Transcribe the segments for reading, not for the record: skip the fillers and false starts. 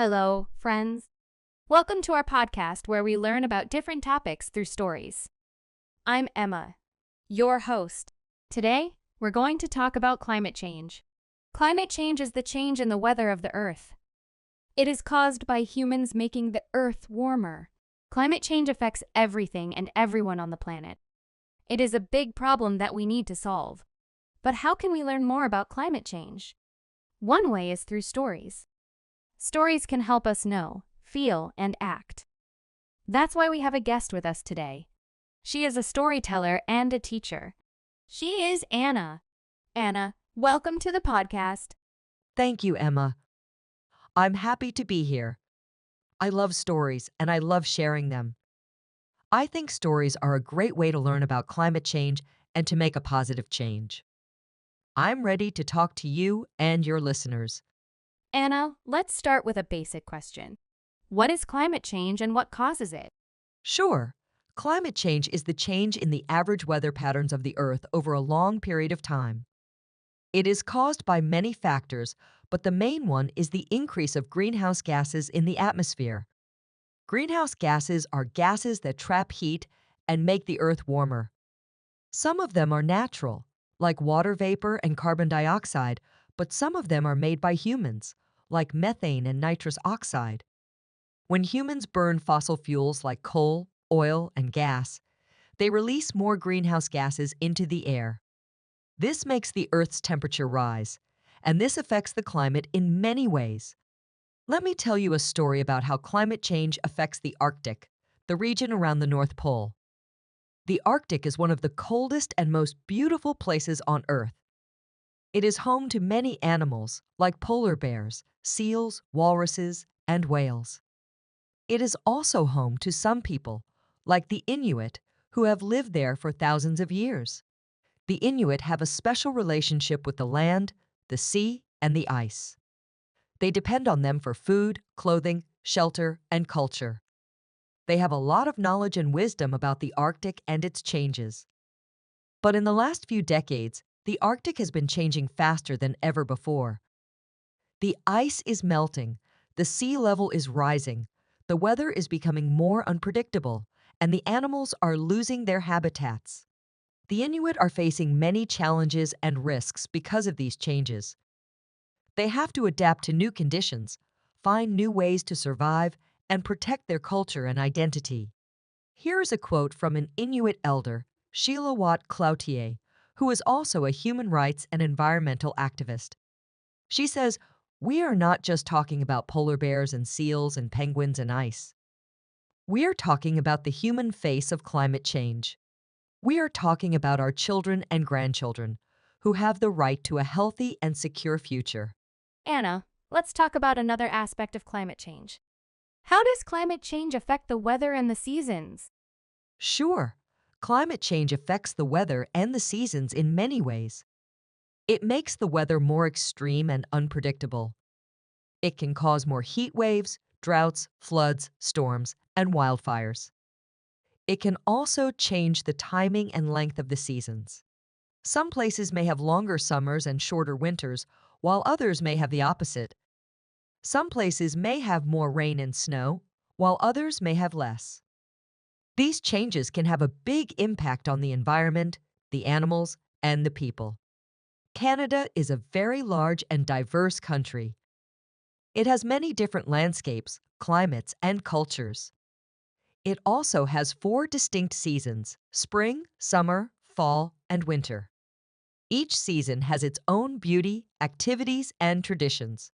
Hello, friends. Welcome to our podcast where we learn about different topics through stories. I'm Emma, your host. Today, we're going to talk about climate change. Climate change is the change in the weather of the Earth. It is caused by humans making the Earth warmer. Climate change affects everything and everyone on the planet. It is a big problem that we need to solve. But how can we learn more about climate change? One way is through stories. Stories can help us know, feel, and act. That's why we have a guest with us today. She is a storyteller and a teacher. She is Anna. Anna, welcome to the podcast. Thank you, Emma. I'm happy to be here. I love stories and I love sharing them. I think stories are a great way to learn about climate change and to make a positive change. I'm ready to talk to you and your listeners. Anna, let's start with a basic question. What is climate change and what causes it? Sure, climate change is the change in the average weather patterns of the Earth over a long period of time. It is caused by many factors, but the main one is the increase of greenhouse gases in the atmosphere. Greenhouse gases are gases that trap heat and make the Earth warmer. Some of them are natural, like water vapor and carbon dioxide, but some of them are made by humans, like methane and nitrous oxide. When humans burn fossil fuels like coal, oil, and gas, they release more greenhouse gases into the air. This makes the Earth's temperature rise, and this affects the climate in many ways. Let me tell you a story about how climate change affects the Arctic, the region around the North Pole. The Arctic is one of the coldest and most beautiful places on Earth. It is home to many animals like polar bears, seals, walruses, and whales. It is also home to some people, like the Inuit, who have lived there for thousands of years. The Inuit have a special relationship with the land, the sea, and the ice. They depend on them for food, clothing, shelter, and culture. They have a lot of knowledge and wisdom about the Arctic and its changes. But in the last few decades, the Arctic has been changing faster than ever before. The ice is melting, the sea level is rising, the weather is becoming more unpredictable, and the animals are losing their habitats. The Inuit are facing many challenges and risks because of these changes. They have to adapt to new conditions, find new ways to survive, and protect their culture and identity. Here is a quote from an Inuit elder, Sheila Watt Cloutier, who is also a human rights and environmental activist. She says, "We are not just talking about polar bears and seals and penguins and ice. We are talking about the human face of climate change. We are talking about our children and grandchildren, who have the right to a healthy and secure future." Anna, let's talk about another aspect of climate change. How does climate change affect the weather and the seasons? Sure, climate change affects the weather and the seasons in many ways. It makes the weather more extreme and unpredictable. It can cause more heat waves, droughts, floods, storms, and wildfires. It can also change the timing and length of the seasons. Some places may have longer summers and shorter winters, while others may have the opposite. Some places may have more rain and snow, while others may have less. These changes can have a big impact on the environment, the animals, and the people. Canada is a very large and diverse country. It has many different landscapes, climates, and cultures. It also has 4 distinct seasons: spring, summer, fall, and winter. Each season has its own beauty, activities, and traditions.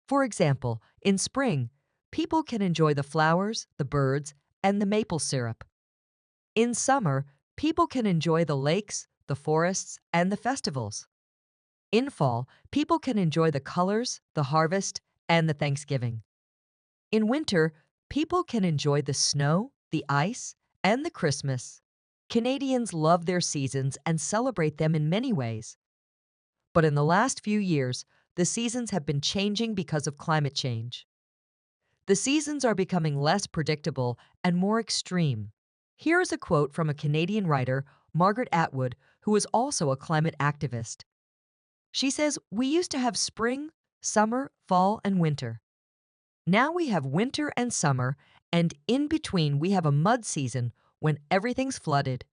For example, in spring, people can enjoy the flowers, the birds, and the maple syrup. In summer, people can enjoy the lakes, the forests, and the festivals. In fall, people can enjoy the colors, the harvest, and the Thanksgiving. In winter, people can enjoy the snow, the ice, and the Christmas. Canadians love their seasons and celebrate them in many ways. But in the last few years, the seasons have been changing because of climate change. The seasons are becoming less predictable and more extreme. Here is a quote from a Canadian writer, Margaret Atwood, who is also a climate activist. She says, "We used to have spring, summer, fall, and winter. Now we have winter and summer, and in between we have a mud season when everything's flooded.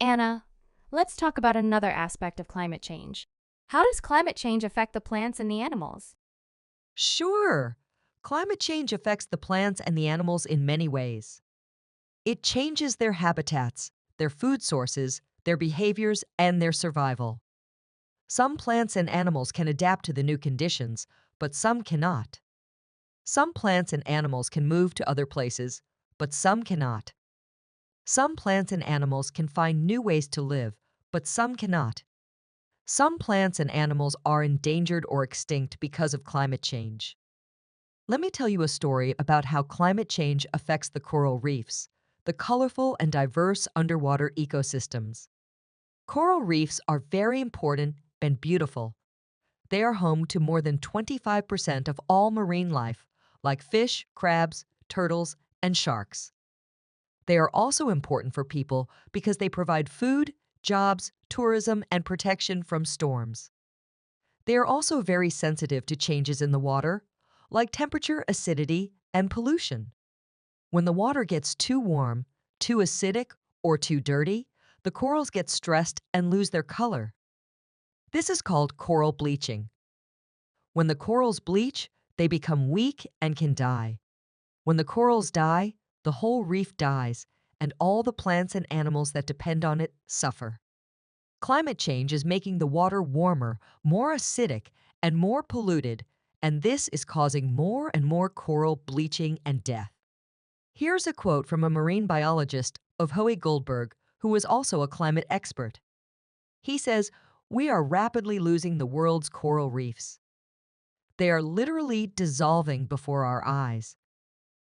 Anna, let's talk about another aspect of climate change. How does climate change affect the plants and the animals? Sure, climate change affects the plants and the animals in many ways. It changes their habitats, their food sources, their behaviors, and their survival. Some plants and animals can adapt to the new conditions, but some cannot. Some plants and animals can move to other places, but some cannot. Some plants and animals can find new ways to live, but some cannot. Some plants and animals are endangered or extinct because of climate change. Let me tell you a story about how climate change affects the coral reefs, the colorful and diverse underwater ecosystems. Coral reefs are very important and beautiful. They are home to more than 25% of all marine life, like fish, crabs, turtles, and sharks. They are also important for people because they provide food, jobs, tourism, and protection from storms. They are also very sensitive to changes in the water, like temperature, acidity, and pollution. When the water gets too warm, too acidic, or too dirty, the corals get stressed and lose their color. This is called coral bleaching. When the corals bleach, they become weak and can die. When the corals die, the whole reef dies, and all the plants and animals that depend on it suffer. Climate change is making the water warmer, more acidic, and more polluted, and this is causing more and more coral bleaching and death. Here's a quote from a marine biologist, Ofoe Goldberg, who is also a climate expert. He says, "We are rapidly losing the world's coral reefs. They are literally dissolving before our eyes.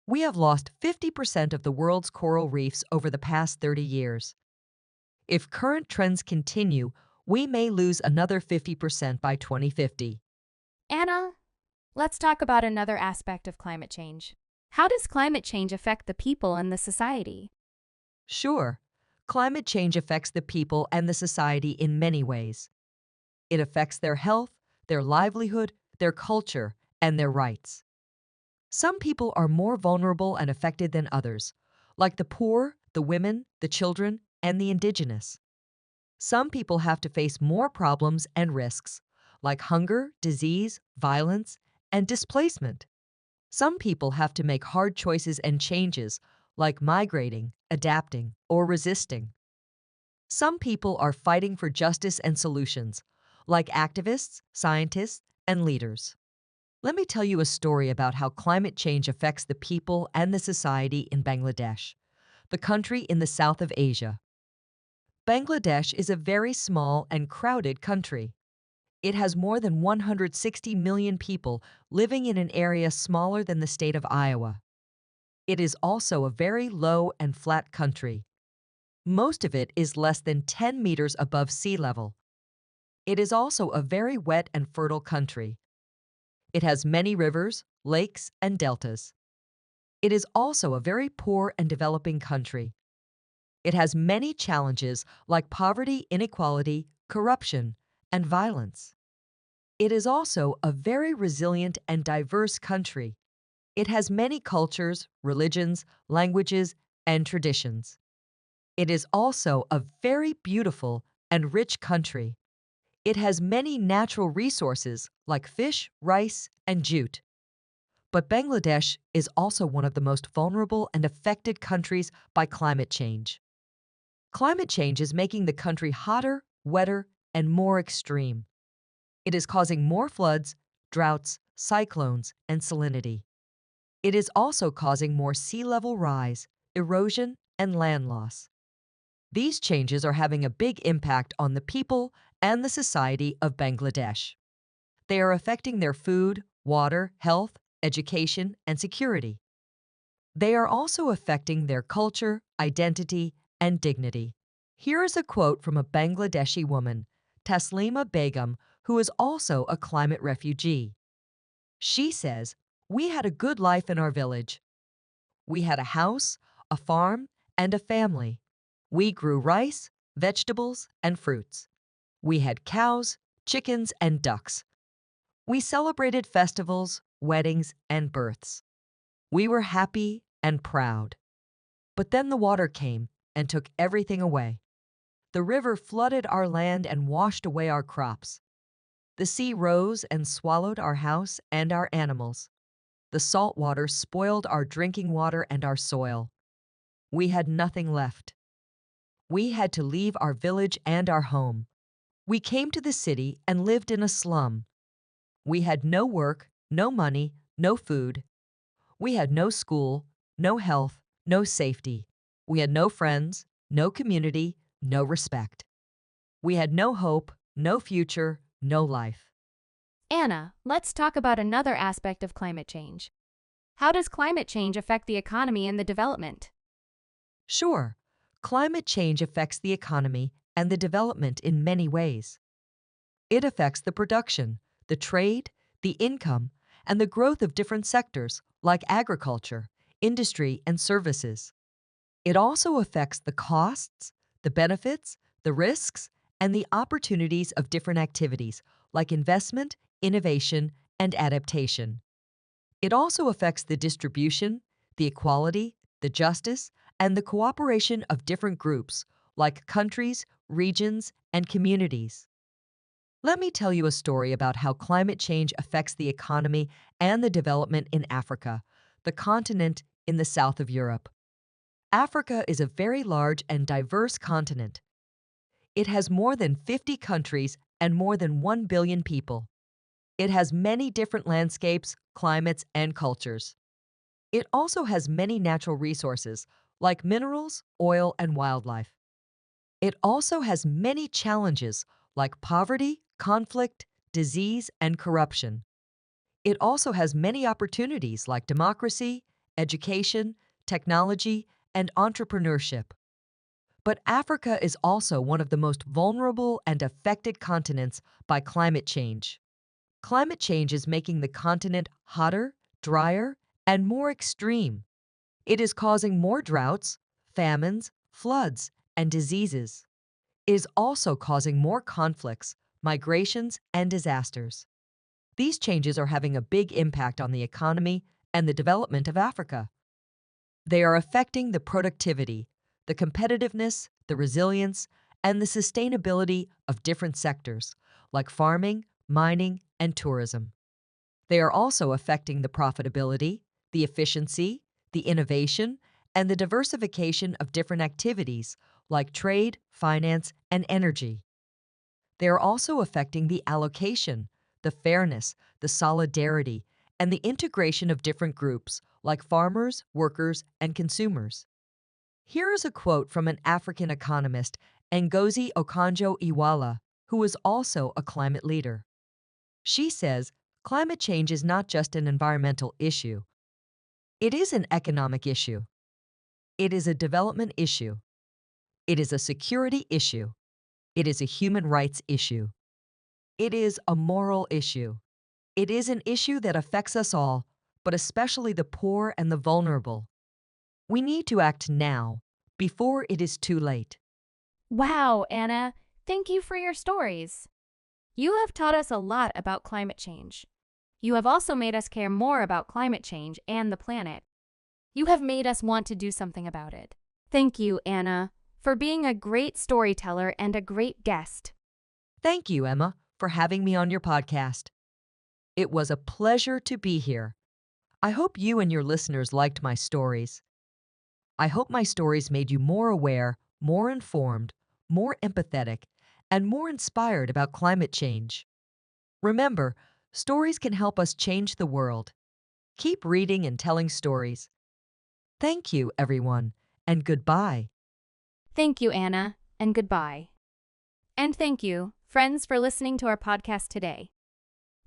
We have lost 50% of the world's coral reefs over the past 30 years. If current trends continue, we may lose another 50% by 2050. Anna, let's talk about another aspect of climate change. How does climate change affect the people and the society? Sure, climate change affects the people and the society in many ways. It affects their health, their livelihood, their culture, and their rights. Some people are more vulnerable and affected than others, like the poor, the women, the children, and the indigenous. Some people have to face more problems and risks, like hunger, disease, violence, and displacement. Some people have to make hard choices and changes, like migrating, adapting, or resisting. Some people are fighting for justice and solutions, like activists, scientists, and leaders. Let me tell you a story about how climate change affects the people and the society in Bangladesh, the country in the south of Asia. Bangladesh is a very small and crowded country. It has more than 160 million people living in an area smaller than the state of Iowa. It is also a very low and flat country. Most of it is less than 10 meters above sea level. It is also a very wet and fertile country. It has many rivers, lakes, and deltas. It is also a very poor and developing country. It has many challenges like poverty, inequality, corruption, and violence. It is also a very resilient and diverse country. It has many cultures, religions, languages, and traditions. It is also a very beautiful and rich country. It has many natural resources like fish, rice, and jute. But Bangladesh is also one of the most vulnerable and affected countries by climate change. Climate change is making the country hotter, wetter, and more extreme. It is causing more floods, droughts, cyclones, and salinity. It is also causing more sea level rise, erosion, and land loss. These changes are having a big impact on the people and the society of Bangladesh. They are affecting their food, water, health, education, and security. They are also affecting their culture, identity, and dignity. Here is a quote from a Bangladeshi woman, Taslima Begum, who is also a climate refugee. She says, "We had a good life in our village. We had a house, a farm, and a family. We grew rice, vegetables, and fruits. We had cows, chickens, and ducks. We celebrated festivals, weddings, and births. We were happy and proud. But then the water came and took everything away. The river flooded our land and washed away our crops. The sea rose and swallowed our house and our animals. The salt water spoiled our drinking water and our soil. We had nothing left. We had to leave our village and our home. We came to the city and lived in a slum. We had no work, no money, no food. We had no school, no health, no safety. We had no friends, no community, no respect. We had no hope, no future, no life. Anna, let's talk about another aspect of climate change. How does climate change affect the economy and the development? Sure, climate change affects the economy and the development in many ways. It affects the production, the trade, the income, and the growth of different sectors like agriculture, industry, and services. It also affects the costs, the benefits, the risks, and the opportunities of different activities like investment, innovation, and adaptation. It also affects the distribution, the equality, the justice, and the cooperation of different groups like countries, regions, and communities. Let me tell you a story about how climate change affects the economy and the development in Africa, the continent in the south of Europe. Africa is a very large and diverse continent. It has more than 50 countries and more than 1 billion people. It has many different landscapes, climates, and cultures. It also has many natural resources like minerals, oil, and wildlife. It also has many challenges like poverty, conflict, disease, and corruption. It also has many opportunities like democracy, education, technology, and entrepreneurship. But Africa is also one of the most vulnerable and affected continents by climate change. Climate change is making the continent hotter, drier, and more extreme. It is causing more droughts, famines, floods, and diseases. It is also causing more conflicts, migrations, and disasters. These changes are having a big impact on the economy and the development of Africa. They are affecting the productivity, the competitiveness, the resilience, and the sustainability of different sectors, like farming, mining, and tourism. They are also affecting the profitability, the efficiency, the innovation, and the diversification of different activities, like trade, finance, and energy. They are also affecting the allocation, the fairness, the solidarity, and the integration of different groups, like farmers, workers, and consumers. Here is a quote from an African economist, Ngozi Okonjo-Iweala, who is also a climate leader. She says, "Climate change is not just an environmental issue. It is an economic issue. It is a development issue. It is a security issue. It is a human rights issue. It is a moral issue. It is an issue that affects us all, but especially the poor and the vulnerable. We need to act now, before it is too late." Wow, Anna, thank you for your stories. You have taught us a lot about climate change. You have also made us care more about climate change and the planet. You have made us want to do something about it. Thank you, Anna, for being a great storyteller and a great guest. Thank you, Emma, for having me on your podcast. It was a pleasure to be here. I hope you and your listeners liked my stories. I hope my stories made you more aware, more informed, more empathetic, and more inspired about climate change. Remember, stories can help us change the world. Keep reading and telling stories. Thank you, everyone, and goodbye. Thank you, Anna, and goodbye. And thank you, friends, for listening to our podcast today.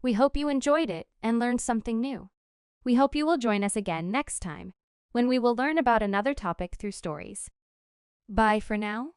We hope you enjoyed it and learned something new. We hope you will join us again next time, when we will learn about another topic through stories. Bye for now.